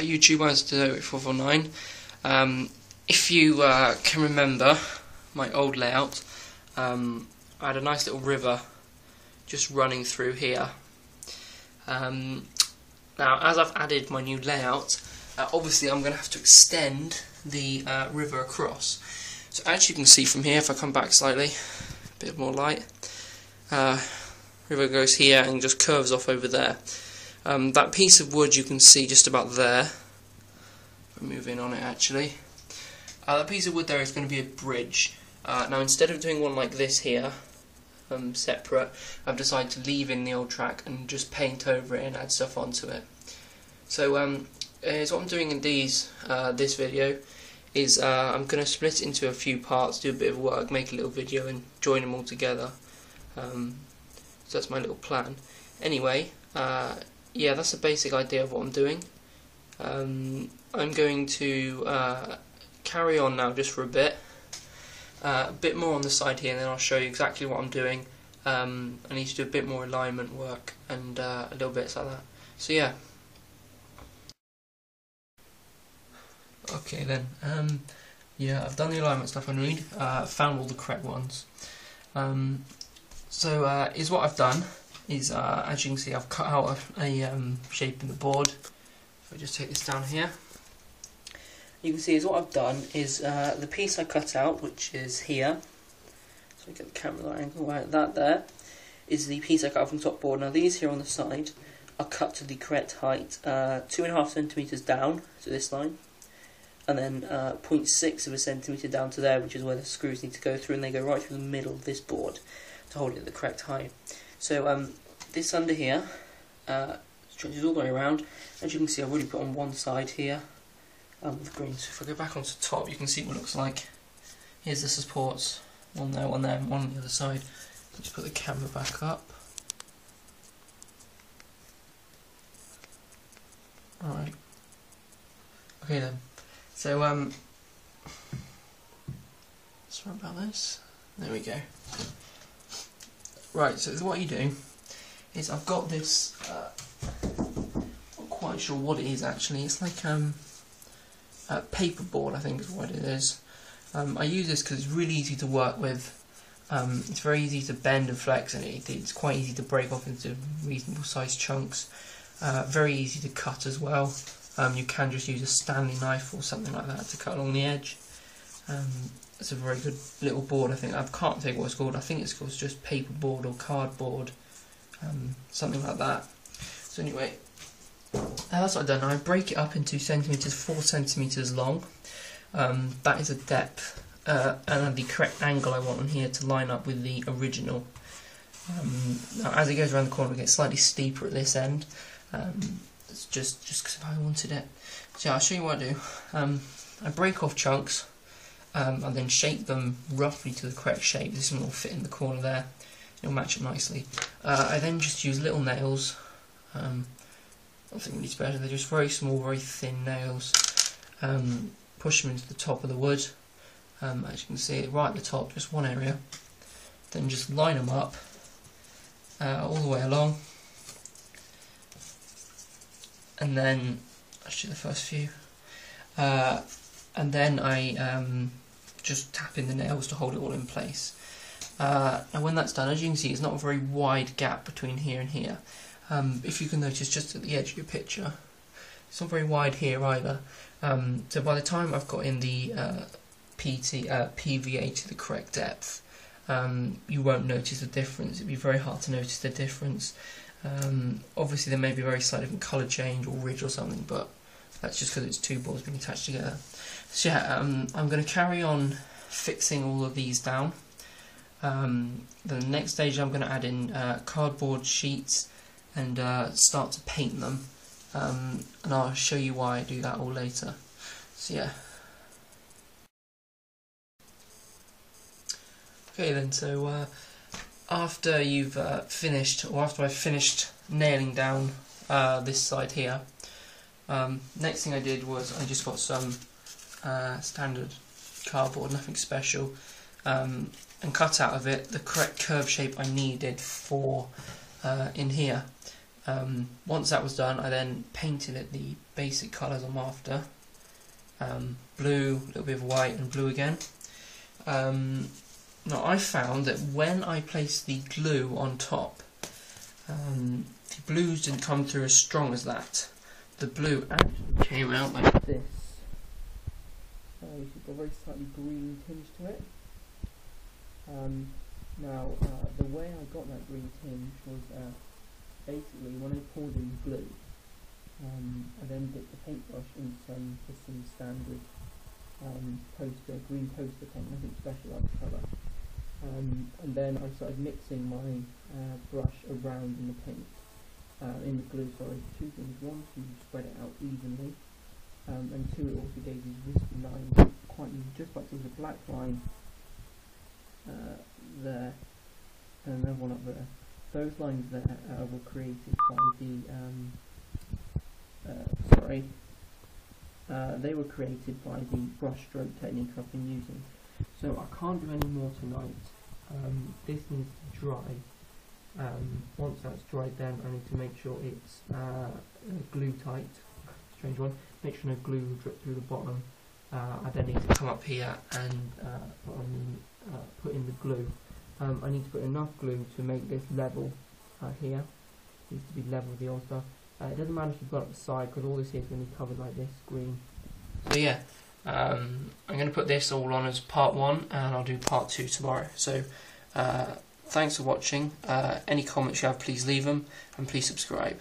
YouTube, as to 449. If you can remember my old layout, I had a nice little river just running through here. Now, as I've added my new layout, obviously I'm going to have to extend the river across. So as you can see from here, if I come back slightly, a bit more light, river goes here and just curves off over there. That piece of wood you can see just about there, if I move in on it actually, that piece of wood there is going to be a bridge. Now instead of doing one like this here, separate, I've decided to leave in the old track and just paint over it and add stuff onto it. So here's what I'm doing in this video is I'm going to split it into a few parts, do a bit of work, make a little video and join them all together. So that's my little plan. Anyway, yeah, that's the basic idea of what I'm doing. I'm going to carry on now just for a bit more on the side here, and then I'll show you exactly what I'm doing. I need to do a bit more alignment work and a little bits like that. So yeah. Okay then, yeah, I've done the alignment stuff I need, found all the correct ones. Is what I've done is, as you can see, I've cut out a shape in the board. If I just take this down here, you can see is what I've done is the piece I cut out, which is here, so I get the camera angle right, that there is the piece I cut out from the top board. Now these here on the side are cut to the correct height, 2.5 centimeters down to this line, and then 0.6 of a centimeter down to there, which is where the screws need to go through, and they go right through the middle of this board to hold it at the correct height. So this under here stretches all the way around. As you can see, I've already put on one side here with green. So if I go back onto the top, you can see what it looks like. Here's the supports, one there, and one on the other side. Just put the camera back up. Alright. Okay then. So sorry about this. There we go. Right, so what you do is I've got this, not quite sure what it is actually, it's like a paper board, I think is what it is. I use this because it's really easy to work with. It's very easy to bend and flex, and it's quite easy to break off into reasonable sized chunks. Very easy to cut as well. You can just use a Stanley knife or something like that to cut along the edge. It's a very good little board, I think. I can't think what it's called. I think it's called just paperboard or cardboard, something like that. So anyway, that's what I've done. Now I break it up into centimeters, 4 centimeters long. That is a depth, and the correct angle I want on here to line up with the original. Now as it goes around the corner, it gets slightly steeper at this end. It's just because I wanted it. So yeah, I'll show you what I do. I break off chunks and then shape them roughly to the correct shape. This one will fit in the corner there. It'll match up nicely. I then just use little nails. Nothing really special. They're just very small, very thin nails. Push them into the top of the wood. As you can see, right at the top, just one area. Then just line them up all the way along. And then, actually the first few, and then I just tap in the nails to hold it all in place. And when that's done, as you can see, it's not a very wide gap between here and here. If you can notice just at the edge of your picture, it's not very wide here either. So by the time I've got in the PVA to the correct depth, you won't notice the difference. It'd be very hard to notice the difference. Obviously there may be a very slight different colour change or ridge or something, but that's just because it's two boards being attached together. So yeah, I'm going to carry on fixing all of these down. Then the next stage I'm going to add in cardboard sheets and start to paint them, and I'll show you why I do that all later. So yeah. Okay then, so after you've finished, or after I've finished nailing down this side here, next thing I did was I just got some standard cardboard, nothing special, and cut out of it the correct curve shape I needed for in here. Once that was done, I then painted it the basic colours I'm after. Blue, a little bit of white, and blue again. Now I found that when I placed the glue on top, the blues didn't come through as strong as that. The blue actually came out like this. It's got a very slightly green tinge to it. Now, the way I got that green tinge was basically when I poured in glue, I then dipped the paintbrush in some standard green poster paint, nothing special about the colour. And then I started mixing my brush around in the paint, in the glue, sorry. Two things: one, to spread it out evenly, and two, it also gave these wispy lines, quite just like there was a black line there, and then one up there. Those lines there were created by they were created by the brush stroke technique I've been using. So I can't do any more tonight. This needs to dry. Once that's dried, then I need to make sure it's glue tight. Strange one. Make sure no glue will drip through the bottom. I then need to come up here and put in the glue. I need to put enough glue to make this level here. It needs to be level with the old stuff. It doesn't matter if you've got it up the side, because all this here is going to be covered like this, green. So yeah, I'm going to put this all on as part 1, and I'll do part 2 tomorrow. So thanks for watching. Any comments you have, please leave them, and please subscribe.